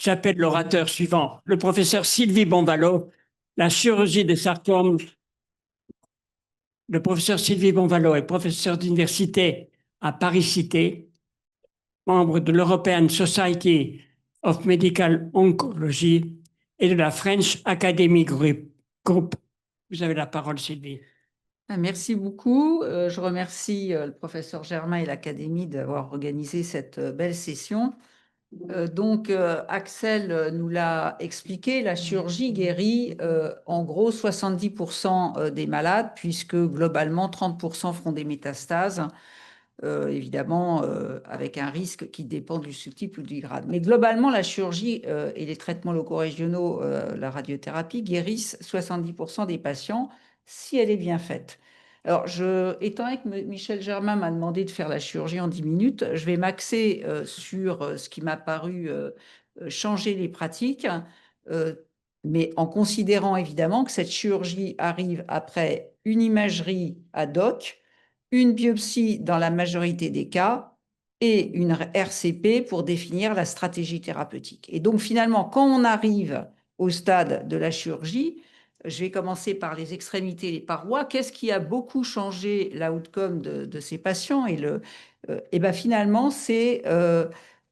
J'appelle l'orateur suivant, le professeur Sylvie Bonvalot, la chirurgie des sarcomes. Le professeur Sylvie Bonvalot est professeur d'université à Paris-Cité, membre de l'European Society of Medical Oncology et de la French Academy Group. Vous avez la parole, Sylvie. Merci beaucoup. Je remercie le professeur Germain et l'Académie d'avoir organisé cette belle session. Axel nous l'a expliqué, la chirurgie guérit en gros 70% des malades, puisque globalement 30% feront des métastases, évidemment avec un risque qui dépend du sous-type ou du grade. Mais globalement, la chirurgie et les traitements locaux-régionaux, la radiothérapie, guérissent 70% des patients si elle est bien faite. Alors, étant donné que Michel Germain m'a demandé de faire la chirurgie en 10 minutes, je vais m'axer sur ce qui m'a paru changer les pratiques, mais en considérant évidemment que cette chirurgie arrive après une imagerie ad hoc, une biopsie dans la majorité des cas et une RCP pour définir la stratégie thérapeutique. Et donc finalement, quand on arrive au stade de la chirurgie, je vais commencer par les extrémités et les parois. Qu'est-ce qui a beaucoup changé l'outcome de ces patients? Et ben finalement, c'est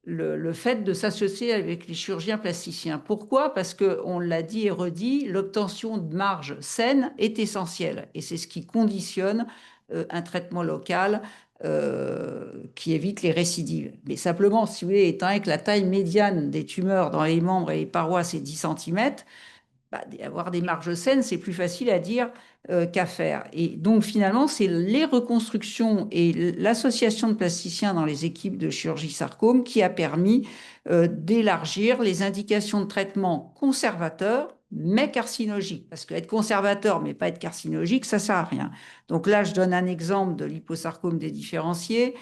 le fait de s'associer avec les chirurgiens plasticiens. Pourquoi? Parce qu'on l'a dit et redit, l'obtention de marge saine est essentielle. Et c'est ce qui conditionne un traitement local qui évite les récidives. Mais simplement, si vous voulez, étant donné que la taille médiane des tumeurs dans les membres et les parois, c'est 10 cm, avoir des marges saines, c'est plus facile à dire qu'à faire. Et donc, finalement, c'est les reconstructions et l'association de plasticiens dans les équipes de chirurgie sarcome qui a permis d'élargir les indications de traitement conservateurs, mais carcinologiques. Parce qu'être conservateur, mais pas être carcinologique, ça ne sert à rien. Donc là, je donne un exemple de liposarcome dédifférencié.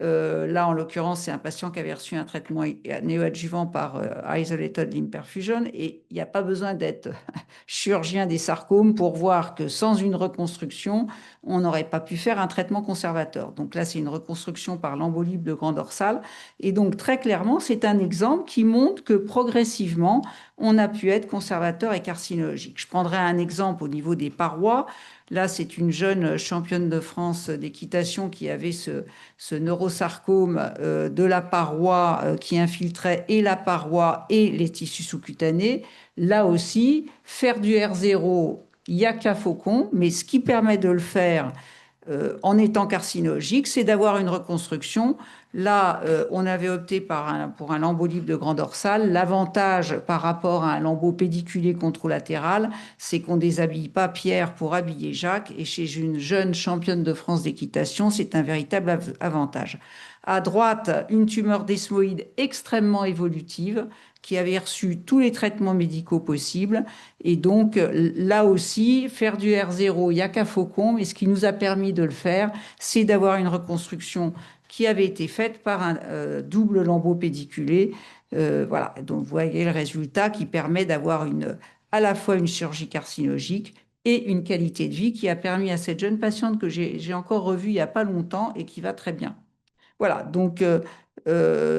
Là, en l'occurrence, c'est un patient qui avait reçu un traitement néoadjuvant par isolated lympperfusion et il n'y a pas besoin d'être chirurgien des sarcomes pour voir que sans une reconstruction, on n'aurait pas pu faire un traitement conservateur. Donc là, c'est une reconstruction par l'embolie de grand dorsal. Et donc, très clairement, c'est un exemple qui montre que progressivement, on a pu être conservateur et carcinologique. Je prendrai un exemple au niveau des parois. Là, c'est une jeune championne de France d'équitation qui avait ce neurosarcome de la paroi qui infiltrait et la paroi et les tissus sous-cutanés. Là aussi, faire du R0, il n'y a qu'à faucon, mais ce qui permet de le faire en étant carcinologique, c'est d'avoir une reconstruction. Là, on avait opté pour un lambeau libre de grand dorsal. L'avantage par rapport à un lambeau pédiculé controlatéral, c'est qu'on ne déshabille pas Pierre pour habiller Jacques. Et chez une jeune championne de France d'équitation, c'est un véritable avantage. À droite, une tumeur desmoïde extrêmement évolutive qui avait reçu tous les traitements médicaux possibles. Et donc, là aussi, faire du R0, il n'y a qu'à faucon, mais ce qui nous a permis de le faire, c'est d'avoir une reconstruction qui avait été faite par un double lambeau pédiculé. Voilà, donc vous voyez le résultat qui permet d'avoir à la fois une chirurgie carcinologique et une qualité de vie qui a permis à cette jeune patiente que j'ai encore revue il n'y a pas longtemps et qui va très bien. Voilà, donc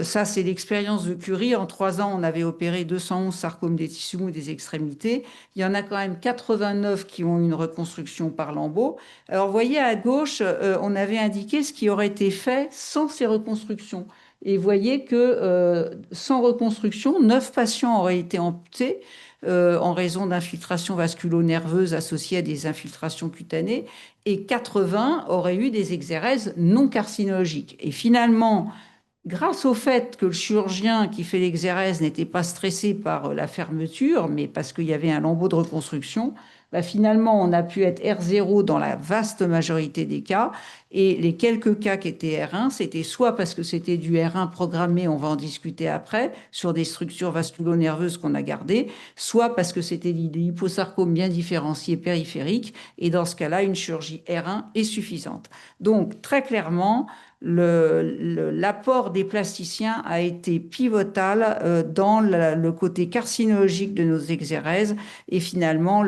ça, c'est l'expérience de Curie. En 3 ans, on avait opéré 211 sarcomes des tissus mous et des extrémités. Il y en a quand même 89 qui ont une reconstruction par lambeau. Alors, vous voyez, à gauche, on avait indiqué ce qui aurait été fait sans ces reconstructions. Et vous voyez que sans reconstruction, 9 patients auraient été amputés en raison d'infiltrations vasculo-nerveuses associées à des infiltrations cutanées et 80 auraient eu des exérèses non carcinologiques. Et finalement, grâce au fait que le chirurgien qui fait l'exérèse n'était pas stressé par la fermeture, mais parce qu'il y avait un lambeau de reconstruction, finalement, on a pu être R0 dans la vaste majorité des cas. Et les quelques cas qui étaient R1, c'était soit parce que c'était du R1 programmé, on va en discuter après, sur des structures vasculo-nerveuses qu'on a gardées, soit parce que c'était des liposarcomes bien différenciés périphériques. Et dans ce cas-là, une chirurgie R1 est suffisante. Donc, très clairement, l'apport des plasticiens a été pivotal dans le côté carcinologique de nos exérèses et finalement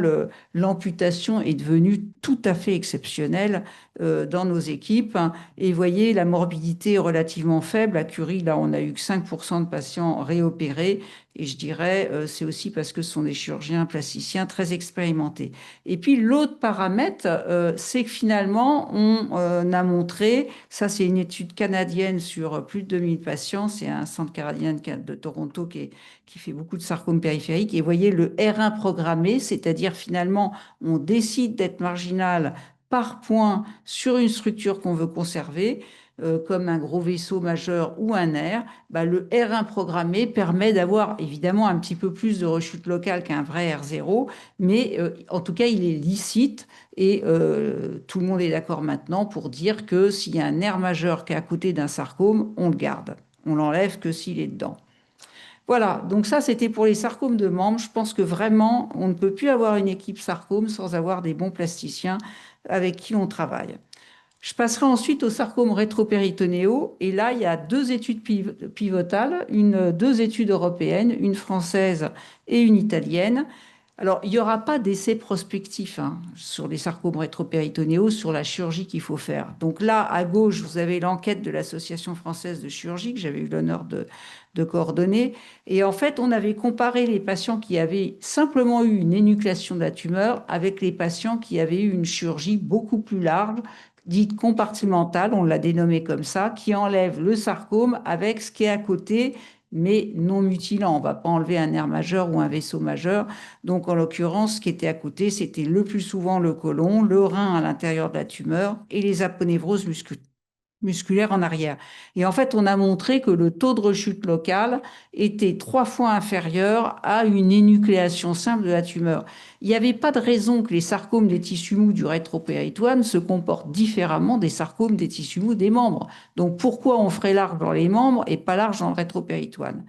l'amputation est devenue tout à fait exceptionnelle dans nos équipes. Et vous voyez, la morbidité est relativement faible. À Curie, là, on a eu que 5% de patients réopérés Et je dirais, c'est aussi parce que ce sont des chirurgiens plasticiens très expérimentés. Et puis l'autre paramètre, c'est que finalement, on a montré, ça c'est une étude canadienne sur plus de 2000 patients, c'est un centre canadien de Toronto qui fait beaucoup de sarcome périphérique. Et vous voyez le R1 programmé, c'est-à-dire finalement, on décide d'être marginal par point sur une structure qu'on veut conserver, comme un gros vaisseau majeur ou un nerf. Bah, le R1 programmé permet d'avoir évidemment un petit peu plus de rechute locale qu'un vrai R0, mais en tout cas, il est licite et tout le monde est d'accord maintenant pour dire que s'il y a un nerf majeur qui est à côté d'un sarcome, on le garde. On l'enlève que s'il est dedans. Voilà, donc ça c'était pour les sarcomes de membres. Je pense que vraiment, on ne peut plus avoir une équipe sarcome sans avoir des bons plasticiens avec qui on travaille. Je passerai ensuite aux sarcomes rétropéritonéaux. Et là, il y a deux études pivotales, deux études européennes, une française et une italienne. Alors, il n'y aura pas d'essai prospectif sur les sarcomes rétropéritonéaux, sur la chirurgie qu'il faut faire. Donc là, à gauche, vous avez l'enquête de l'Association française de chirurgie que j'avais eu l'honneur de coordonner. Et en fait, on avait comparé les patients qui avaient simplement eu une énucléation de la tumeur avec les patients qui avaient eu une chirurgie beaucoup plus large, dite compartimentale, on l'a dénommée comme ça, qui enlève le sarcome avec ce qui est à côté, mais non mutilant. On ne va pas enlever un nerf majeur ou un vaisseau majeur. Donc, en l'occurrence, ce qui était à côté, c'était le plus souvent le côlon, le rein à l'intérieur de la tumeur et les aponevroses musculaire en arrière. Et en fait, on a montré que le taux de rechute locale était 3 fois inférieur à une énucléation simple de la tumeur. Il n'y avait pas de raison que les sarcomes des tissus mous du rétropéritoine se comportent différemment des sarcomes des tissus mous des membres. Donc pourquoi on ferait large dans les membres et pas large dans le rétropéritoine?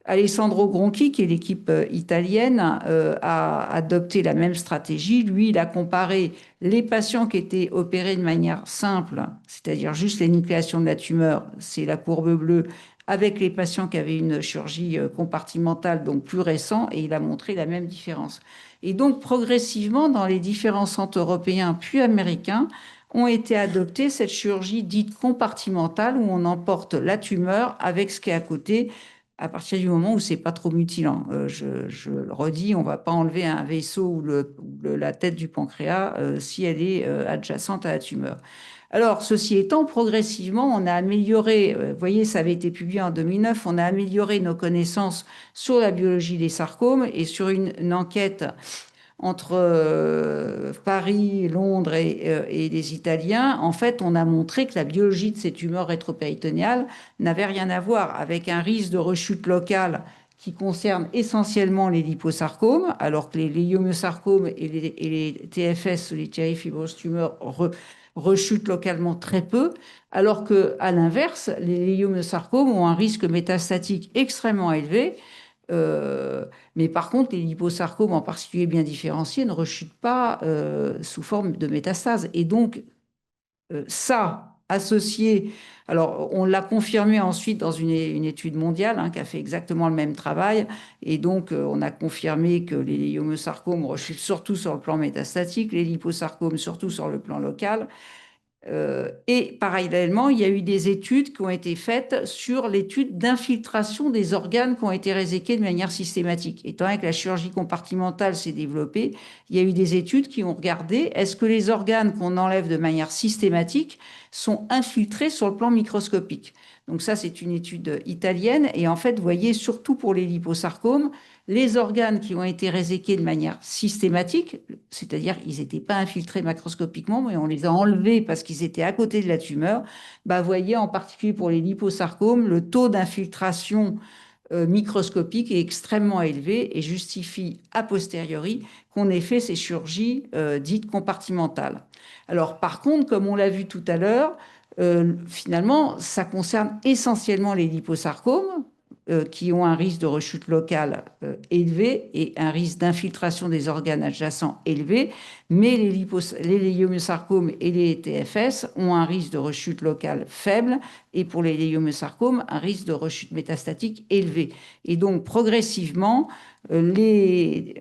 Alessandro Gronchi, qui est l'équipe italienne, a adopté la même stratégie. Lui, il a comparé les patients qui étaient opérés de manière simple, c'est-à-dire juste l'énucléation de la tumeur, c'est la courbe bleue, avec les patients qui avaient une chirurgie compartimentale, donc plus récent, et il a montré la même différence. Et donc, progressivement, dans les différents centres européens puis américains, ont été adoptés cette chirurgie dite compartimentale où on emporte la tumeur avec ce qui est à côté à partir du moment où c'est pas trop mutilant. Je le redis, on va pas enlever un vaisseau ou la tête du pancréas si elle est adjacente à la tumeur. Alors, ceci étant, progressivement, on a amélioré, vous voyez, ça avait été publié en 2009, on a amélioré nos connaissances sur la biologie des sarcomes et sur une enquête entre Paris, Londres et les Italiens, en fait, on a montré que la biologie de ces tumeurs rétropéritonéales n'avait rien à voir avec un risque de rechute locale qui concerne essentiellement les liposarcomes, alors que les leiomyosarcomes et les TFS, les Thierry fibrous tumeurs, rechutent localement très peu, alors qu'à l'inverse, les leiomyosarcomes ont un risque métastatique extrêmement élevé. Mais par contre, les liposarcomes, en particulier bien différenciés, ne rechutent pas sous forme de métastase. Et donc, ça, associé, alors on l'a confirmé ensuite dans une étude mondiale qui a fait exactement le même travail. Et donc, on a confirmé que les leiomyosarcomes rechutent surtout sur le plan métastatique, les liposarcomes surtout sur le plan local. Et parallèlement, il y a eu des études qui ont été faites sur l'étude d'infiltration des organes qui ont été réséqués de manière systématique. Étant donné que la chirurgie compartimentale s'est développée, il y a eu des études qui ont regardé est-ce que les organes qu'on enlève de manière systématique sont infiltrés sur le plan microscopique. Donc ça, c'est une étude italienne. Et en fait, vous voyez, surtout pour les liposarcomes, les organes qui ont été réséqués de manière systématique, c'est-à-dire qu'ils n'étaient pas infiltrés macroscopiquement, mais on les a enlevés parce qu'ils étaient à côté de la tumeur, bah, vous voyez, en particulier pour les liposarcomes, le taux d'infiltration microscopique est extrêmement élevé et justifie a posteriori qu'on ait fait ces chirurgies dites compartimentales. Alors, par contre, comme on l'a vu tout à l'heure, finalement, ça concerne essentiellement les liposarcomes qui ont un risque de rechute locale élevé et un risque d'infiltration des organes adjacents élevé, mais les leiomyosarcomes et les TFS ont un risque de rechute locale faible et pour les leiomyosarcomes, un risque de rechute métastatique élevé. Et donc, progressivement, les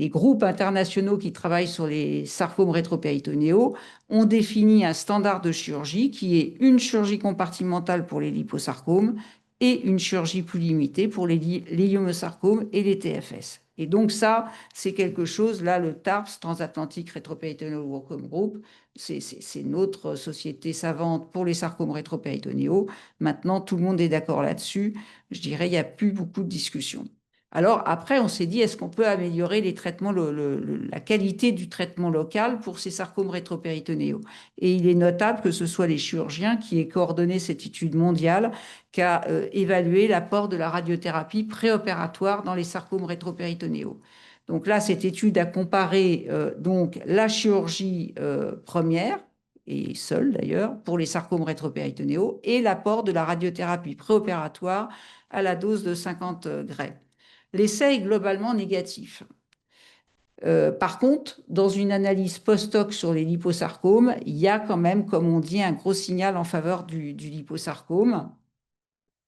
groupes internationaux qui travaillent sur les sarcomes rétropéritonéaux ont défini un standard de chirurgie qui est une chirurgie compartimentale pour les liposarcomes, et une chirurgie plus limitée pour les leiomyosarcomes et les TFS. Et donc ça, c'est quelque chose, là, le TARPS, Transatlantic Retroperitoneal Working Group, c'est notre société savante pour les sarcomes rétropéritonéaux. Maintenant, tout le monde est d'accord là-dessus. Je dirais, il n'y a plus beaucoup de discussions. Alors après, on s'est dit, est-ce qu'on peut améliorer les traitements, la qualité du traitement local pour ces sarcomes rétropéritonéaux? Et il est notable que ce soit les chirurgiens qui aient coordonné cette étude mondiale qui a évalué l'apport de la radiothérapie préopératoire dans les sarcomes rétropéritonéaux. Donc là, cette étude a comparé donc la chirurgie première, et seule d'ailleurs, pour les sarcomes rétropéritonéaux, et l'apport de la radiothérapie préopératoire à la dose de 50 gray. L'essai est globalement négatif. Par contre, dans une analyse post-hoc sur les liposarcomes, il y a quand même, comme on dit, un gros signal en faveur du liposarcome,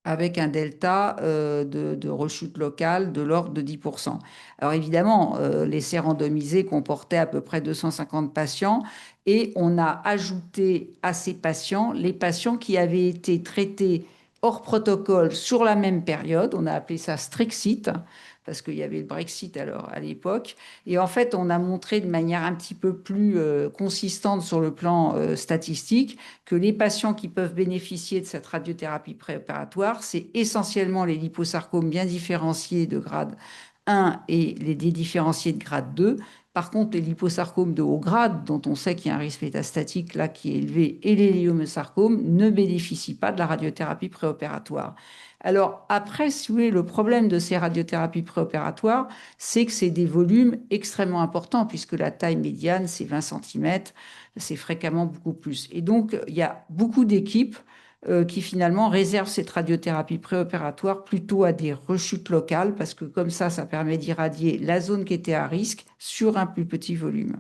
avec un delta de rechute locale de l'ordre de 10%. Alors évidemment, l'essai randomisé comportait à peu près 250 patients et on a ajouté à ces patients les patients qui avaient été traités hors protocole sur la même période. On a appelé ça Strexit parce qu'il y avait le Brexit alors à l'époque. Et en fait, on a montré de manière un petit peu plus consistante sur le plan statistique que les patients qui peuvent bénéficier de cette radiothérapie préopératoire, c'est essentiellement les liposarcomes bien différenciés de grade 1 et les dédifférenciés de grade 2. Par contre, les liposarcomes de haut grade, dont on sait qu'il y a un risque métastatique là qui est élevé, et les leiomyosarcomes ne bénéficient pas de la radiothérapie préopératoire. Alors après, si vous voulez, le problème de ces radiothérapies préopératoires, c'est que c'est des volumes extrêmement importants, puisque la taille médiane, c'est 20 cm, c'est fréquemment beaucoup plus. Et donc, il y a beaucoup d'équipes qui finalement réservent cette radiothérapie préopératoire plutôt à des rechutes locales, parce que comme ça permet d'irradier la zone qui était à risque sur un plus petit volume.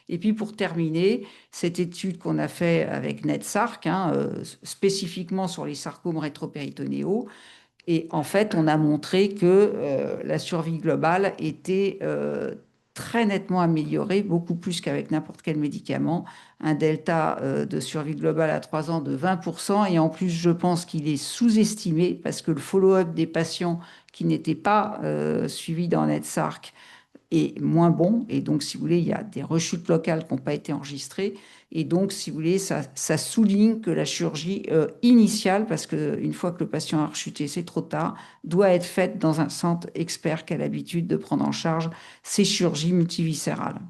Et puis pour terminer, cette étude qu'on a fait avec NetSarc, spécifiquement sur les sarcomes rétropéritonéaux, et en fait, on a montré que la survie globale était très nettement améliorée, beaucoup plus qu'avec n'importe quel médicament. Un delta de survie globale à 3 ans de 20%. Et en plus, je pense qu'il est sous-estimé parce que le follow-up des patients qui n'étaient pas suivis dans NetSarc est moins bon. Et donc, si vous voulez, il y a des rechutes locales qui n'ont pas été enregistrées. Et donc, si vous voulez, ça souligne que la chirurgie initiale, parce qu'une fois que le patient a rechuté, c'est trop tard, doit être faite dans un centre expert qui a l'habitude de prendre en charge ces chirurgies multiviscérales.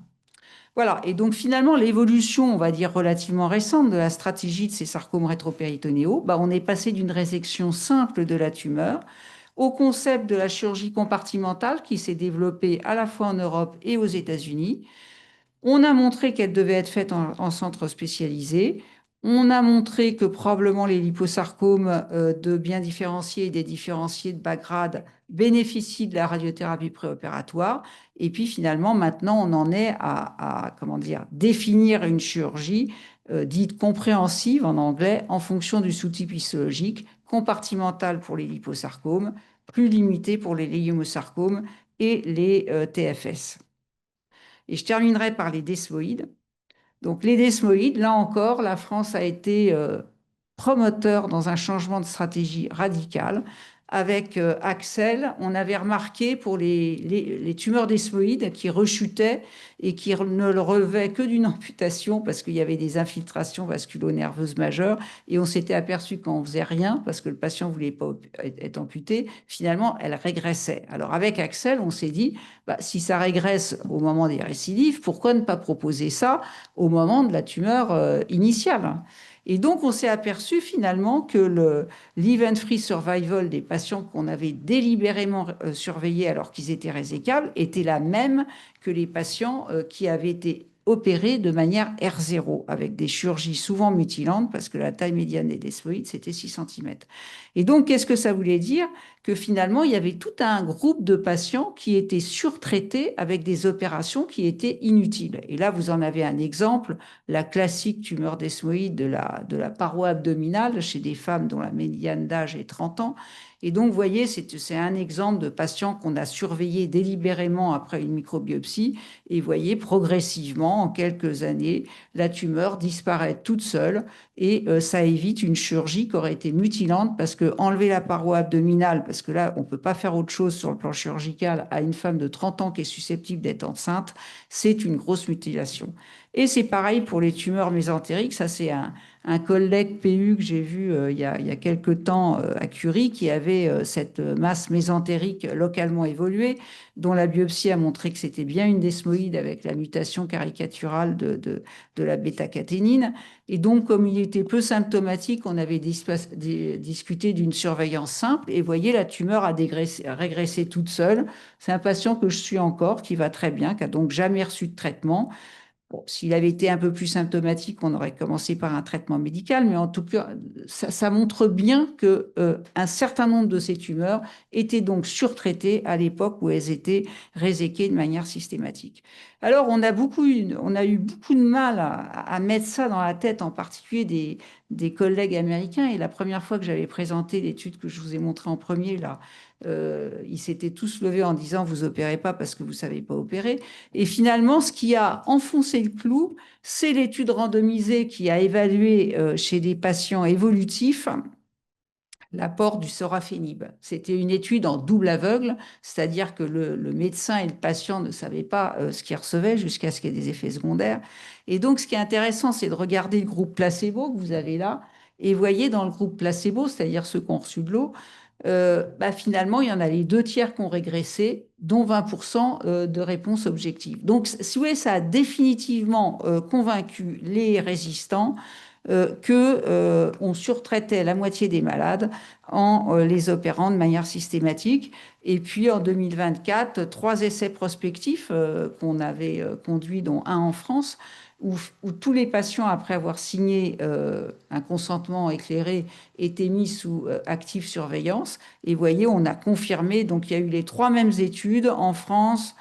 Voilà, et donc finalement, l'évolution, on va dire relativement récente de la stratégie de ces sarcomes rétropéritonéaux, on est passé d'une résection simple de la tumeur au concept de la chirurgie compartimentale qui s'est développée à la fois en Europe et aux États-Unis. On a montré qu'elle devait être faite en centre spécialisé. On a montré que probablement les liposarcomes de bien différenciés et des différenciés de bas grade bénéficient de la radiothérapie préopératoire. Et puis finalement, maintenant, on en est à comment dire, définir une chirurgie dite compréhensive en anglais en fonction du sous-type histologique, compartimentale pour les liposarcomes, plus limitée pour les leiomyosarcomes et les TFS. Et je terminerai par les desmoïdes. Donc les desmoïdes, là encore, la France a été promoteur dans un changement de stratégie radical. Avec Axel, on avait remarqué pour les tumeurs desmoïdes qui rechutaient et qui ne le relevaient que d'une amputation parce qu'il y avait des infiltrations vasculo-nerveuses majeures. Et on s'était aperçu quand on faisait rien, parce que le patient ne voulait pas être amputé, finalement, elle régressait. Alors avec Axel, on s'est dit, si ça régresse au moment des récidives, pourquoi ne pas proposer ça au moment de la tumeur initiale? Et donc, on s'est aperçu finalement que l'event-free survival des patients qu'on avait délibérément surveillés alors qu'ils étaient résécables était la même que les patients qui avaient été opérés de manière R0, avec des chirurgies souvent mutilantes, parce que la taille médiane des desmoïdes, c'était 6 cm. Et donc, qu'est-ce que ça voulait dire? Que finalement, il y avait tout un groupe de patients qui étaient surtraités avec des opérations qui étaient inutiles. Et là, vous en avez un exemple, la classique tumeur desmoïde de la paroi abdominale chez des femmes dont la médiane d'âge est 30 ans. Et donc, vous voyez, c'est un exemple de patient qu'on a surveillé délibérément après une microbiopsie. Et vous voyez, progressivement, en quelques années, la tumeur disparaît toute seule et ça évite une chirurgie qui aurait été mutilante parce que enlever la paroi abdominale, parce que là, on ne peut pas faire autre chose sur le plan chirurgical à une femme de 30 ans qui est susceptible d'être enceinte, c'est une grosse mutilation. Et c'est pareil pour les tumeurs mésentériques. Ça, c'est un collègue PU que j'ai vu il y a quelques temps à Curie qui avait cette masse mésentérique localement évoluée, dont la biopsie a montré que c'était bien une desmoïde avec la mutation caricaturale de la bêta-caténine. Et donc, comme il était peu symptomatique, on avait discuté d'une surveillance simple. Et vous voyez, la tumeur a régressé toute seule. C'est un patient que je suis encore, qui va très bien, qui a donc jamais reçu de traitement. Bon, s'il avait été un peu plus symptomatique, on aurait commencé par un traitement médical, mais en tout cas, ça montre bien que un certain nombre de ces tumeurs étaient donc surtraitées à l'époque où elles étaient réséquées de manière systématique. Alors, on a eu beaucoup de mal à mettre ça dans la tête, en particulier des collègues américains. Et la première fois que j'avais présenté l'étude que je vous ai montrée en premier, là, ils s'étaient tous levés en disant, vous opérez pas parce que vous savez pas opérer. Et finalement, ce qui a enfoncé le clou, c'est l'étude randomisée qui a évalué chez des patients évolutifs l'apport du sorafenib. C'était une étude en double aveugle, c'est-à-dire que le médecin et le patient ne savaient pas ce qu'ils recevaient jusqu'à ce qu'il y ait des effets secondaires. Et donc, ce qui est intéressant, c'est de regarder le groupe placebo que vous avez là. Et vous voyez, dans le groupe placebo, c'est-à-dire ceux qui ont reçu de l'eau, finalement, il y en a les 2 tiers qui ont régressé, dont 20% de réponses objectives. Donc, si vous voulez, ça a définitivement convaincu les résistants qu'on surtraitait la moitié des malades en les opérant de manière systématique. Et puis en 2024, 3 essais prospectifs qu'on avait conduits, dont un en France, où tous les patients, après avoir signé un consentement éclairé, étaient mis sous active surveillance. Et vous voyez, on a confirmé, donc il y a eu les 3 mêmes études en France,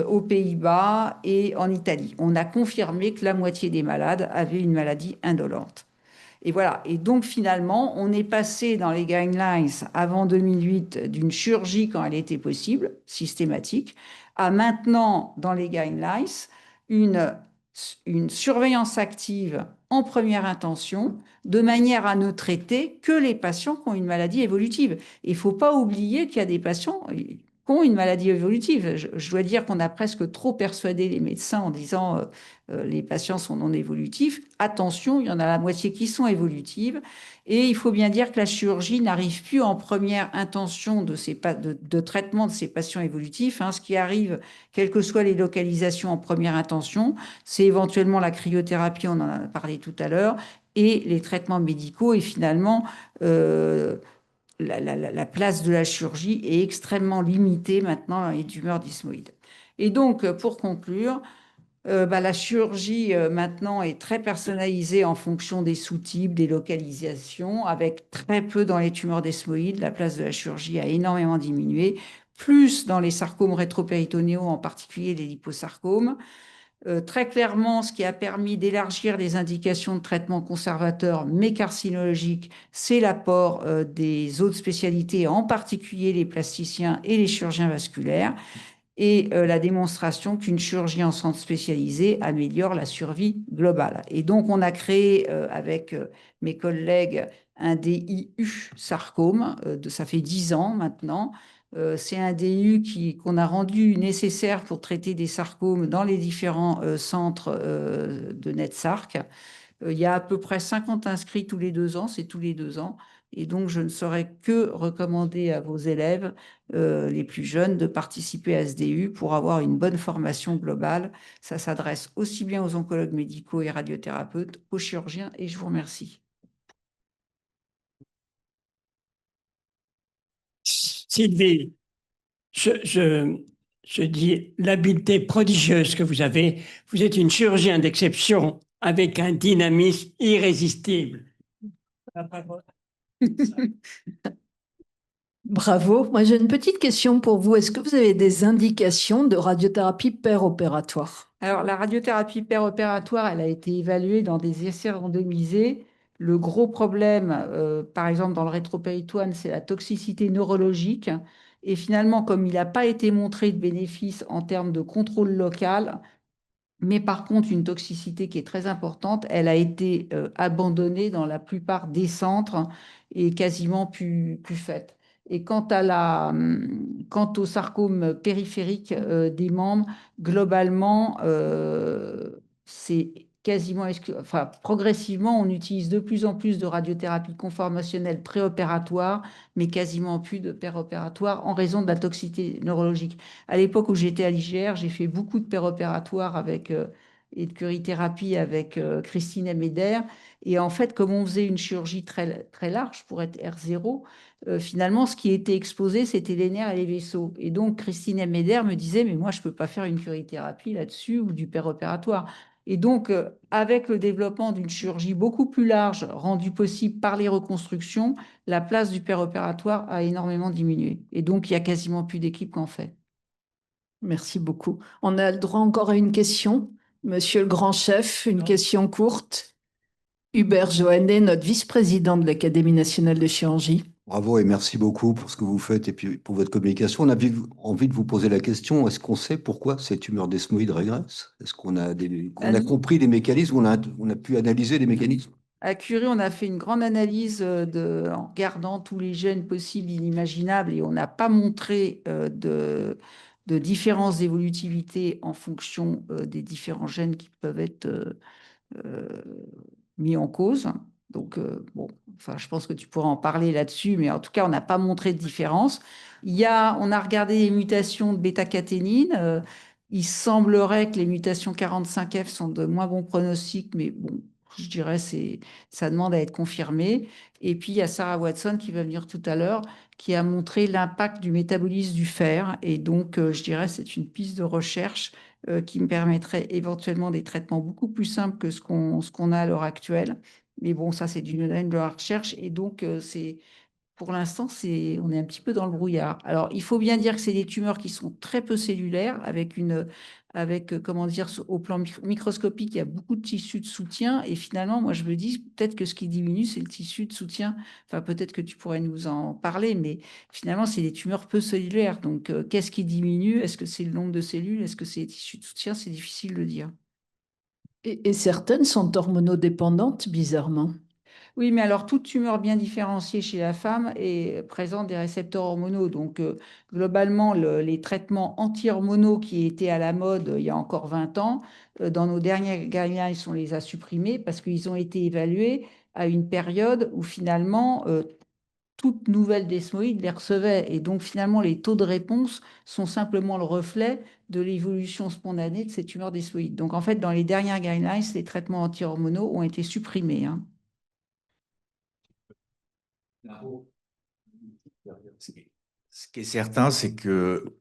aux Pays-Bas et en Italie. On a confirmé que la moitié des malades avaient une maladie indolente. Et voilà. Et donc, finalement, on est passé dans les guidelines avant 2008 d'une chirurgie quand elle était possible, systématique, à maintenant, dans les guidelines, une, une surveillance active en première intention, de manière à ne traiter que les patients qui ont une maladie évolutive. Il ne faut pas oublier qu'il y a des patients qui ont une maladie évolutive. Je dois dire qu'on a presque trop persuadé les médecins en disant les patients sont non évolutifs. Attention, il y en a la moitié qui sont évolutives. Et il faut bien dire que la chirurgie n'arrive plus en première intention de traitement de ces patients évolutifs. Ce qui arrive, quelles que soient les localisations en première intention, c'est éventuellement la cryothérapie, on en a parlé tout à l'heure, et les traitements médicaux. Et finalement, la place de la chirurgie est extrêmement limitée maintenant dans les tumeurs desmoïdes. Et donc, pour conclure, la chirurgie maintenant est très personnalisée en fonction des sous-types, des localisations, avec très peu dans les tumeurs desmoïdes. La place de la chirurgie a énormément diminué, plus dans les sarcomes rétropéritonéaux, en particulier les liposarcomes. Très clairement, ce qui a permis d'élargir les indications de traitement conservateur mais carcinologique, c'est l'apport des autres spécialités, en particulier les plasticiens et les chirurgiens vasculaires, et la démonstration qu'une chirurgie en centre spécialisé améliore la survie globale. Et donc, on a créé avec mes collègues un DIU sarcome, ça fait 10 ans maintenant. C'est un DIU qu'on a rendu nécessaire pour traiter des sarcomes dans les différents centres de NetSarc. Il y a à peu près 50 inscrits tous les 2 ans, c'est tous les 2 ans. Et donc, je ne saurais que recommander à vos élèves les plus jeunes de participer à SDU pour avoir une bonne formation globale. Ça s'adresse aussi bien aux oncologues médicaux et radiothérapeutes qu'aux chirurgiens, et je vous remercie. Sylvie, je, je, je dis l'habileté prodigieuse que vous avez. Vous êtes une chirurgienne d'exception avec un dynamisme irrésistible. Bravo. Moi, j'ai une petite question pour vous. Est-ce que vous avez des indications de radiothérapie péropératoire? Alors, la radiothérapie péropératoire, elle a été évaluée dans des essais randomisés. Le gros problème, par exemple, dans le rétropéritoine, c'est la toxicité neurologique. Et finalement, comme il n'a pas été montré de bénéfice en termes de contrôle local, mais par contre, une toxicité qui est très importante, elle a été abandonnée dans la plupart des centres et quasiment plus faite. Et quant au sarcome périphérique des membres, globalement, c'est quasiment, enfin, progressivement, on utilise de plus en plus de radiothérapie conformationnelle préopératoire, mais quasiment plus de péropératoire en raison de la toxicité neurologique. À l'époque où j'étais à l'IGR, j'ai fait beaucoup de péropératoires et de curithérapie avec Christine Améder. Et en fait, comme on faisait une chirurgie très, très large pour être R0, finalement, ce qui était exposé, c'était les nerfs et les vaisseaux. Et donc, Christine Améder me disait, mais moi, je ne peux pas faire une curithérapie là-dessus ou du péropératoire. Et donc, avec le développement d'une chirurgie beaucoup plus large, rendue possible par les reconstructions, la place du péropératoire a énormément diminué. Et donc, il n'y a quasiment plus d'équipe qu'en fait. Merci beaucoup. On a le droit encore à une question. Monsieur le grand chef, une question courte. Hubert Joannet, notre vice-président de l'Académie nationale de chirurgie. Bravo et merci beaucoup pour ce que vous faites et puis pour votre communication. On a envie de vous poser la question, est-ce qu'on sait pourquoi ces tumeurs desmoïdes régressent? Est-ce qu'on a, compris les mécanismes, on a pu analyser les mécanismes? À Curie, on a fait une grande analyse en regardant tous les gènes possibles, inimaginables, et on n'a pas montré de différence d'évolutivité en fonction des différents gènes qui peuvent être euh, mis en cause. Donc, bon, enfin, je pense que tu pourras en parler là-dessus, mais en tout cas, on n'a pas montré de différence. On a regardé les mutations de bêta-caténine. Il semblerait que les mutations 45F sont de moins bons pronostics, mais bon, je dirais ça demande à être confirmé. Et puis, il y a Sarah Watson qui va venir tout à l'heure, qui a montré l'impact du métabolisme du fer. Et donc, je dirais c'est une piste de recherche qui me permettrait éventuellement des traitements beaucoup plus simples que ce qu'on a à l'heure actuelle. Mais bon, ça, c'est du domaine de la recherche. Et donc, pour l'instant, on est un petit peu dans le brouillard. Alors, il faut bien dire que c'est des tumeurs qui sont très peu cellulaires, comment dire, au plan microscopique, il y a beaucoup de tissus de soutien. Et finalement, moi, je me dis peut-être que ce qui diminue, c'est le tissu de soutien. Enfin, peut-être que tu pourrais nous en parler, mais finalement, c'est des tumeurs peu cellulaires. Donc, qu'est-ce qui diminue? Est-ce que c'est le nombre de cellules? Est-ce que c'est les tissus de soutien? C'est difficile de dire. Et certaines sont hormonodépendantes, bizarrement. Oui, mais alors toute tumeur bien différenciée chez la femme est présente des récepteurs hormonaux. Donc, globalement, les traitements anti-hormonaux qui étaient à la mode il y a encore 20 ans, dans nos dernières guidelines, on les a supprimés parce qu'ils ont été évalués à une période où finalement, toute nouvelle desmoïde les recevait. Et donc, finalement, les taux de réponse sont simplement le reflet de l'évolution spontanée de ces tumeurs desmoïdes. Donc, en fait, dans les dernières guidelines, les traitements anti-hormonaux ont été supprimés, hein. Ce qui est certain, c'est que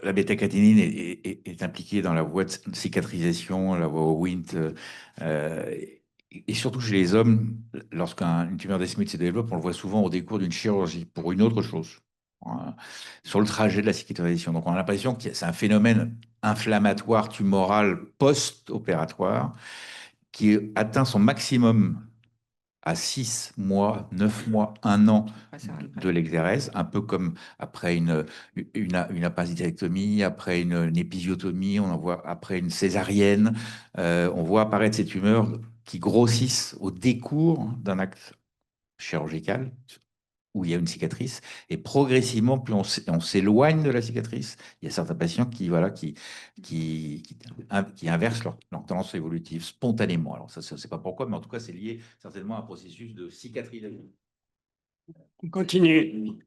la bêta-caténine est impliquée dans la voie de cicatrisation, la voie Wnt, et surtout chez les hommes, lorsqu'une tumeur desmoïde se développe, on le voit souvent au décours d'une chirurgie pour une autre chose, hein, sur le trajet de la cicatrisation. Donc on a l'impression que c'est un phénomène inflammatoire tumoral post-opératoire qui atteint son maximum à 6 mois, 9 mois, 1 an de l'exérèse, un peu comme après une appendicectomie, après une épisiotomie, on en voit après une césarienne, on voit apparaître ces tumeurs qui grossissent au décours d'un acte chirurgical où il y a une cicatrice, et progressivement, plus on s'éloigne de la cicatrice, il y a certains patients qui inversent leur tendance évolutive spontanément. Alors ça, je ne sais pas pourquoi, mais en tout cas, c'est lié certainement à un processus de cicatrisation. On continue.